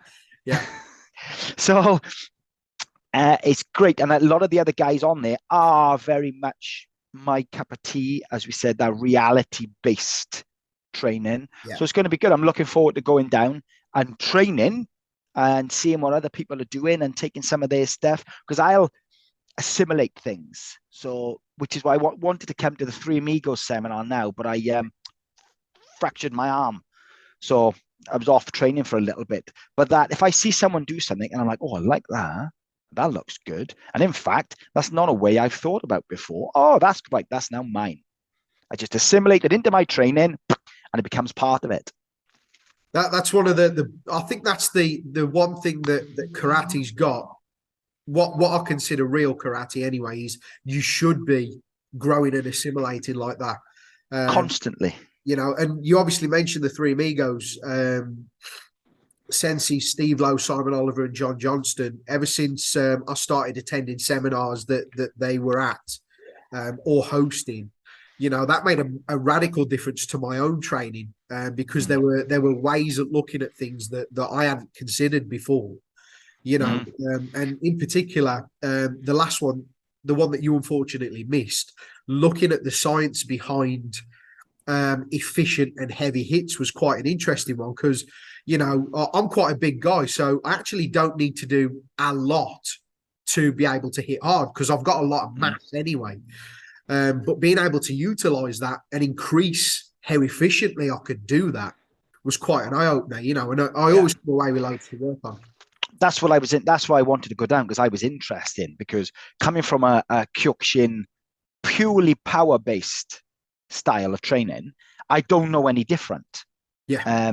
Yeah. So it's great. And a lot of the other guys on there are very much my cup of tea, as we said, that reality-based training. Yeah. So it's going to be good. I'm looking forward to going down and training and seeing what other people are doing and taking some of their stuff, because I'll assimilate things. So, which is why I wanted to come to the Three Amigos seminar now, but I fractured my arm. So I was off training for a little bit. But that if I see someone do something and I'm like, oh, I like that. That looks good. And in fact, that's not a way I've thought about before. Oh, that's right. That's now mine. I just assimilate it into my training and it becomes part of it. That's one of the I think that's the one thing that karate's got. What I consider real karate anyway is you should be growing and assimilating like that. Constantly. You know, and you obviously mentioned the Three Amigos, Sensei, Steve Lowe, Simon Oliver, and John Johnston. Ever since I started attending seminars that they were at or hosting, you know, that made a radical difference to my own training because there were ways of looking at things that I hadn't considered before. You know, and in particular, the last one, the one that you unfortunately missed, looking at the science behind efficient and heavy hits was quite an interesting one because, you know, I'm quite a big guy, so I actually don't need to do a lot to be able to hit hard because I've got a lot of mass anyway. But being able to utilize that and increase how efficiently I could do that was quite an eye opener, you know, and I always come away with loads to work on. That's what I was in. That's why I wanted to go down, because I was interested, because coming from a Kyokushin purely power-based style of training, I don't know any different. Yeah.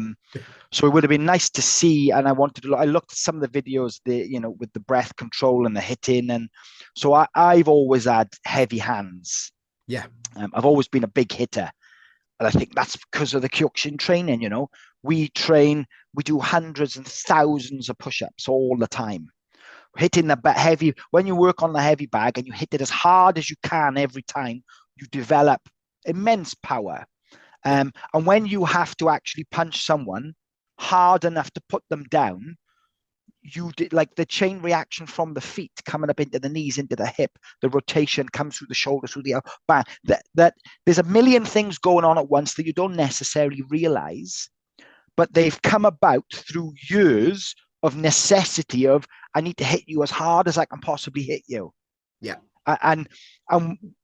So it would have been nice to see, and I looked at some of the videos, with the breath control and the hitting, and so I've always had heavy hands. Yeah. I've always been a big hitter, and I think that's because of the Kyokushin training. You know, we do hundreds and thousands of push-ups all the time, hitting the heavy. When you work on the heavy bag and you hit it as hard as you can every time, you develop immense power. And when you have to actually punch someone hard enough to put them down, you did like the chain reaction from the feet coming up into the knees, into the hip, the rotation comes through the shoulders, through the back. That there's a million things going on at once that you don't necessarily realize, but they've come about through years of necessity of, I need to hit you as hard as I can possibly hit you. Yeah. And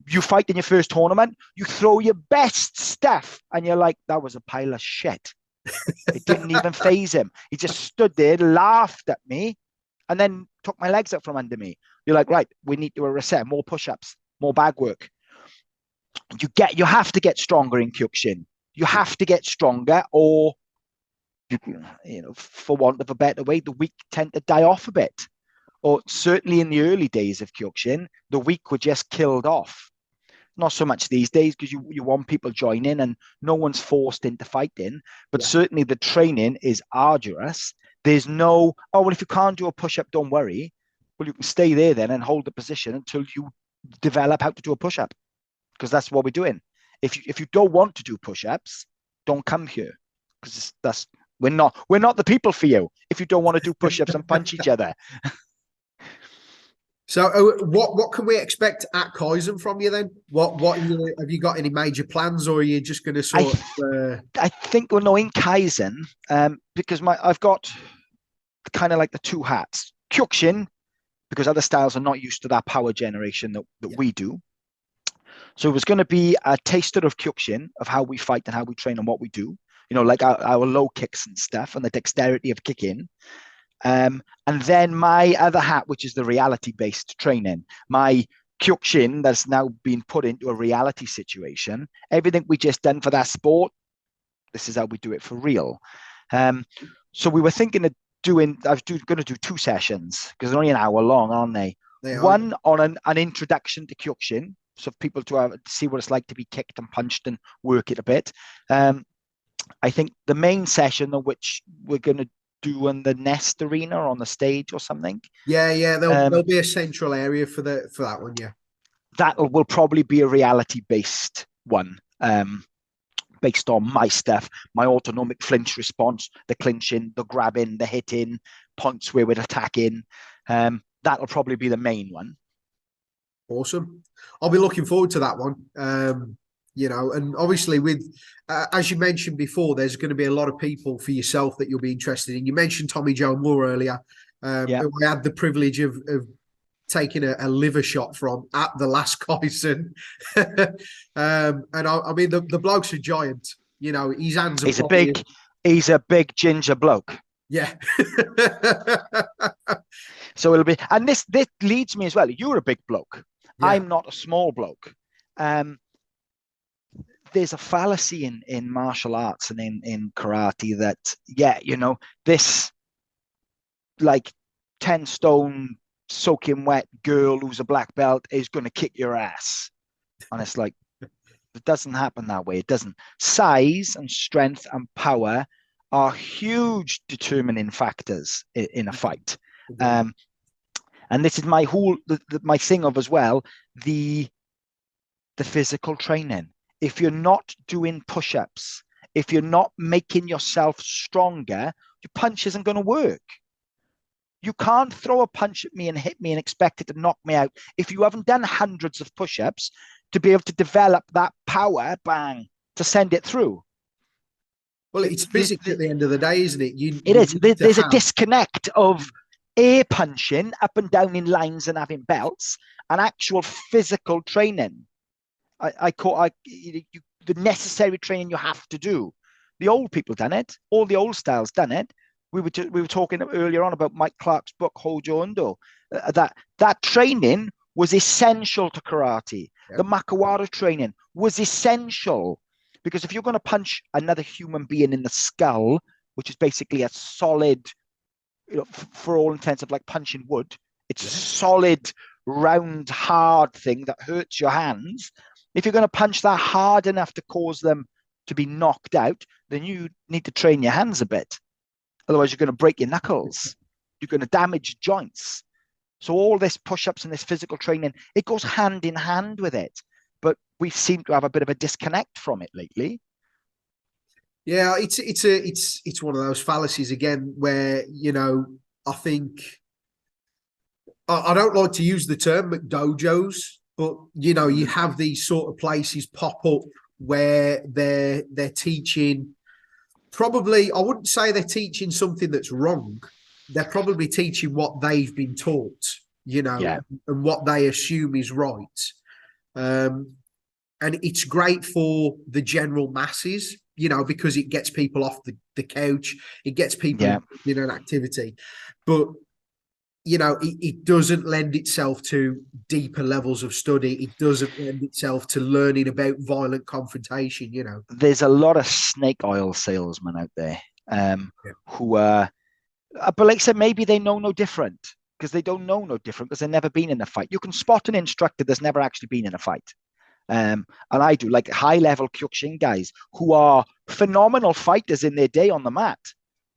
you fight in your first tournament, you throw your best stuff, and you're like, that was a pile of shit. It didn't even phase him. He just stood there, laughed at me, and then took my legs up from under me. You're like, right, we need to reset, more push-ups, more bag work. You have to get stronger in Kyokushin. You have to get stronger, or for want of a better way, the weak tend to die off a bit. Or certainly in the early days of Kyokushin, the weak were just killed off. Not so much these days, because you want people joining and no one's forced into fighting. But certainly the training is arduous. There's no, oh, well, if you can't do a push-up, don't worry. Well, you can stay there then and hold the position until you develop how to do a push-up, because that's what we're doing. If you don't want to do push-ups, don't come here, because we're not the people for you if you don't want to do push-ups and punch each other. So, what can we expect at Kaizen from you then? Have you got any major plans, or are you just going to sort of? I think we're in Kaizen, because I've got kind of like the two hats: Kyokushin, because other styles are not used to that power generation that we do. So it was going to be a taster of Kyokushin, of how we fight and how we train and what we do. You know, like our low kicks and stuff, and the dexterity of kicking. And then my other hat, which is the reality-based training, my Kyokushin that's now been put into a reality situation. Everything we just done for that sport, this is how we do it for real. So we were thinking of going to do 2 sessions, because they're only an hour long, aren't they? One on an introduction to Kyokushin, So for people to see what it's like to be kicked and punched and work it a bit. I think the main session, which we're going to do in the Nest Arena or on the stage or something. Yeah. There'll be a central area for that one. Yeah. That will probably be a reality-based one. Based on my stuff, my autonomic flinch response, the clinching, the grabbing, the hitting, points where we're attacking. That'll probably be the main one. Awesome. I'll be looking forward to that one. And obviously with, as you mentioned before, there's going to be a lot of people for yourself that you'll be interested in. You mentioned Tommy Joe Moore earlier. Who I had the privilege of taking a liver shot from at the last Kaizen. And I mean, the bloke's a giant. His hands are he's a big ginger bloke. Yeah. So it'll be, and this leads me as well. You're a big bloke. Yeah. I'm not a small bloke. There's a fallacy in martial arts and in karate that, this like 10 stone soaking wet girl who's a black belt is going to kick your ass. And it's like, it doesn't happen that way. It doesn't. Size and strength and power are huge determining factors in a fight. And this is my my thing of as well, the physical training. If you're not doing push-ups, if you're not making yourself stronger, your punch isn't going to work. You can't throw a punch at me and hit me and expect it to knock me out if you haven't done hundreds of push-ups to be able to develop that power, bang, to send it through. Well, it's physics at the end of the day, isn't it? It is. There's a disconnect of air punching up and down in lines and having belts and actual physical training. The necessary training you have to do. The old people done it. All the old styles done it. We were talking earlier on about Mike Clark's book Hojo Undo. That training was essential to karate. Yep. The Makawara training was essential because if you're going to punch another human being in the skull, which is basically a solid, for all intents of like punching wood, it's a solid, round, hard thing that hurts your hands. If you're going to punch that hard enough to cause them to be knocked out, then you need to train your hands a bit. Otherwise, you're going to break your knuckles. You're going to damage joints. So all this push-ups and this physical training, it goes hand in hand with it. But we seem to have a bit of a disconnect from it lately. Yeah, it's one of those fallacies again where, I think I don't like to use the term McDojos, but you have these sort of places pop up where they're teaching. Probably, I wouldn't say they're teaching something that's wrong. They're probably teaching what they've been taught, and what they assume is right. And it's great for the general masses, because it gets people off the couch. It gets people in an activity. But, it doesn't lend itself to deeper levels of study. It doesn't lend itself to learning about violent confrontation, There's a lot of snake oil salesmen out there who are, but like I said, maybe they know no different because they don't know no different because they've never been in a fight. You can spot an instructor that's never actually been in a fight. And I do, like high-level Kyokushin guys who are phenomenal fighters in their day on the mat.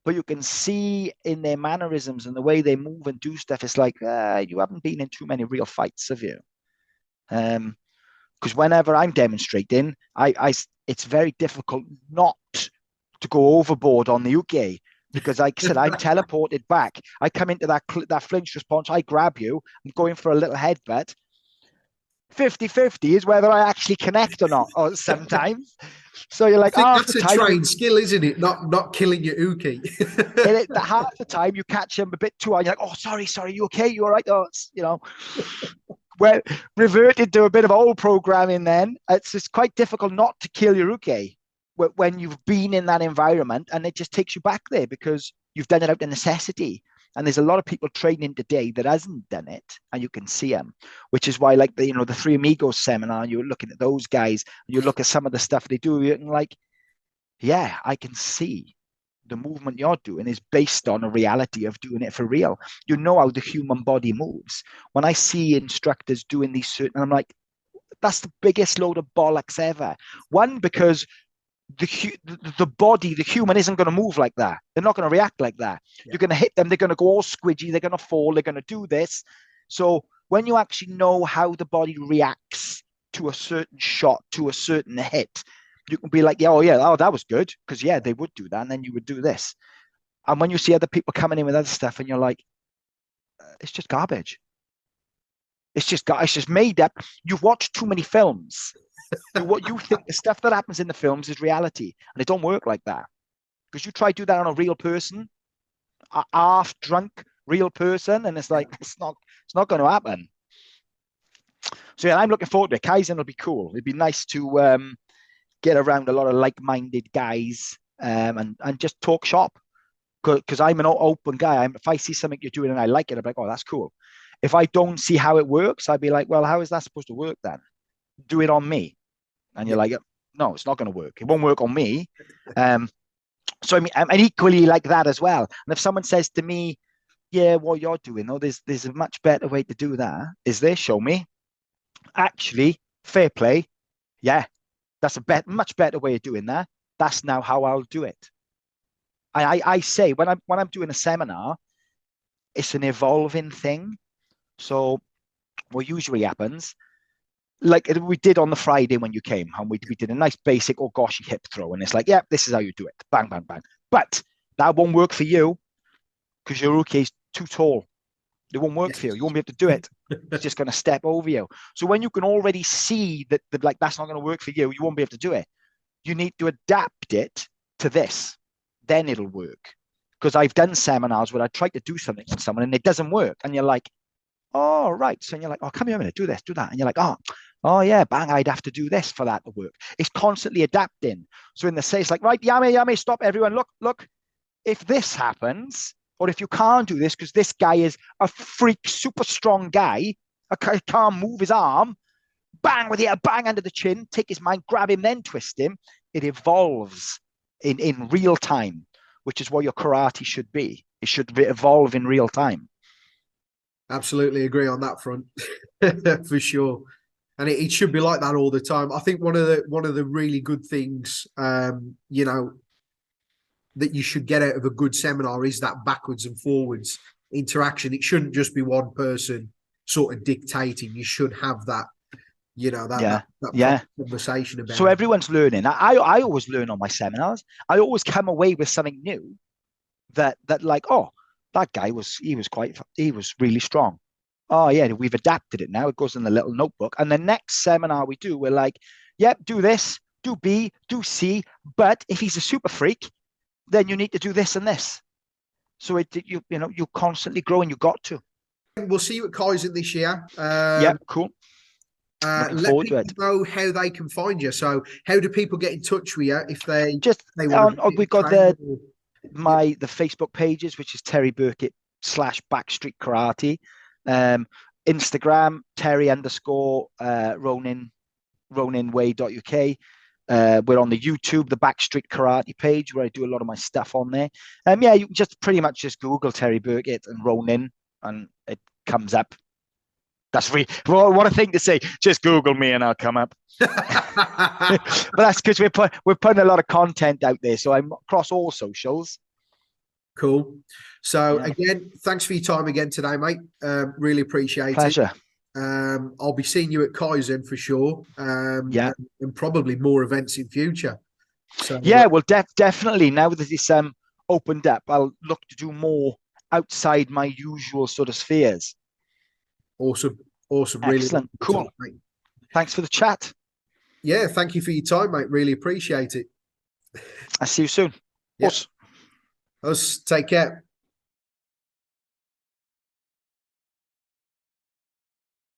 But you can see in their mannerisms and the way they move and do stuff, it's like, you haven't been in too many real fights, have you? Because whenever I'm demonstrating, it's very difficult not to go overboard on the uke. Because like I said, I'm teleported back. I come into that flinch response, I grab you, I'm going for a little headbutt. 50-50 is whether I actually connect or not, or sometimes. So you're like, that's a trained skill, isn't it? Not killing your uke. Half the time you catch them a bit too hard. You're like, oh, sorry, you okay? You all right? Oh, well, reverted to a bit of old programming then. It's just quite difficult not to kill your uke when you've been in that environment, and it just takes you back there because you've done it out of necessity. And there's a lot of people training today that hasn't done it, and you can see them, which is why, like the Three Amigos seminar, you're looking at those guys, and you look at some of the stuff they do, and like, yeah, I can see the movement you're doing is based on a reality of doing it for real. You know how the human body moves. When I see instructors doing these certain, I'm like, that's the biggest load of bollocks ever. One, because the body, the human isn't going to move like that. They're not going to react like that. Yeah. You're going to hit them. They're going to go all squidgy. They're going to fall. They're going to do this. So when you actually know how the body reacts to a certain shot, to a certain hit, you can be like, yeah, oh, yeah, oh, that was good. Because, yeah, they would do that. And then you would do this. And when you see other people coming in with other stuff and you're like, it's just garbage. It's just made up. You've watched too many films. What you think the stuff that happens in the films is reality, and it don't work like that. Because you try to do that on a real person, a half drunk real person, and it's like it's not going to happen. So yeah, I'm looking forward to it. Kaizen will be cool. It'd be nice to get around a lot of like-minded guys and just talk shop. Because I'm an open guy. If I see something you're doing and I like it, I'm like, oh, that's cool. If I don't see how it works, I'd be like, well, how is that supposed to work then? Do it on me. And you're like, no, it's not going to work. It won't work on me. So I mean, I'm equally like that as well. And if someone says to me, yeah, what you're doing, oh, there's a much better way to do that. Is there? Show me. Actually, fair play. Yeah, that's a much better way of doing that. That's now how I'll do it. I say when I'm doing a seminar, it's an evolving thing. So what usually happens, like we did on the Friday when you came, and we did a nice basic Ogoshi hip throw, and it's like, yeah, this is how you do it. Bang, bang, bang. But that won't work for you because your uke is too tall. It won't work for you. You won't be able to do it. It's just going to step over you. So when you can already see that like that's not going to work for you, you won't be able to do it. You need to adapt it to this. Then it'll work. Because I've done seminars where I try to do something with someone and it doesn't work. And you're like, oh, right. So you're like, oh, come here a minute, do this, do that. And you're like, oh yeah, bang, I'd have to do this for that to work. It's constantly adapting. So in the say, it's like, right, yame, stop, everyone, look. If this happens, or if you can't do this because this guy is a freak, super strong guy, can't move his arm, bang with it, bang under the chin, take his mind, grab him, then twist him. It evolves in real time, which is what your karate should be. It should evolve in real time. Absolutely agree on that front, for sure. And it should be like that all the time. I think one of the really good things, you know, that you should get out of a good seminar is that backwards and forwards interaction. It shouldn't just be one person sort of dictating. You should have that, you know, that conversation about. So everyone's learning. I always learn on my seminars. I always come away with something new that like, oh, that guy was really strong. Oh yeah, we've adapted it now. It goes in the little notebook. And the next seminar we do, we're like, yep, do this, do B, do C. But if he's a super freak, then you need to do this and this. So you constantly grow, and you got to. We'll see you at Kaizen this year. Yeah, cool. Let people know how they can find you. So how do people get in touch with you if they want to we've got the Facebook pages, which is Terry Birkett /Backstreet Karate. Instagram, Terry_Ronin_Way.uk. We're on the YouTube, the Backstreet Karate page, where I do a lot of my stuff on there. Yeah, you can just pretty much just Google Terry Birkett and Ronin, and it comes up. That's what a thing to say. Just Google me and I'll come up. But that's because we're putting a lot of content out there, so I'm across all socials. Cool. So again, thanks for your time again today, mate. Really appreciate Pleasure. it. I'll be seeing you at Kaizen for sure. And probably more events in future. So yeah, well, definitely. Now that it's opened up, I'll look to do more outside my usual sort of spheres. Awesome. Excellent. Really cool. Thanks for the chat. Yeah, thank you for your time, mate. Really appreciate it. I'll see you soon. Yep. Us, take care.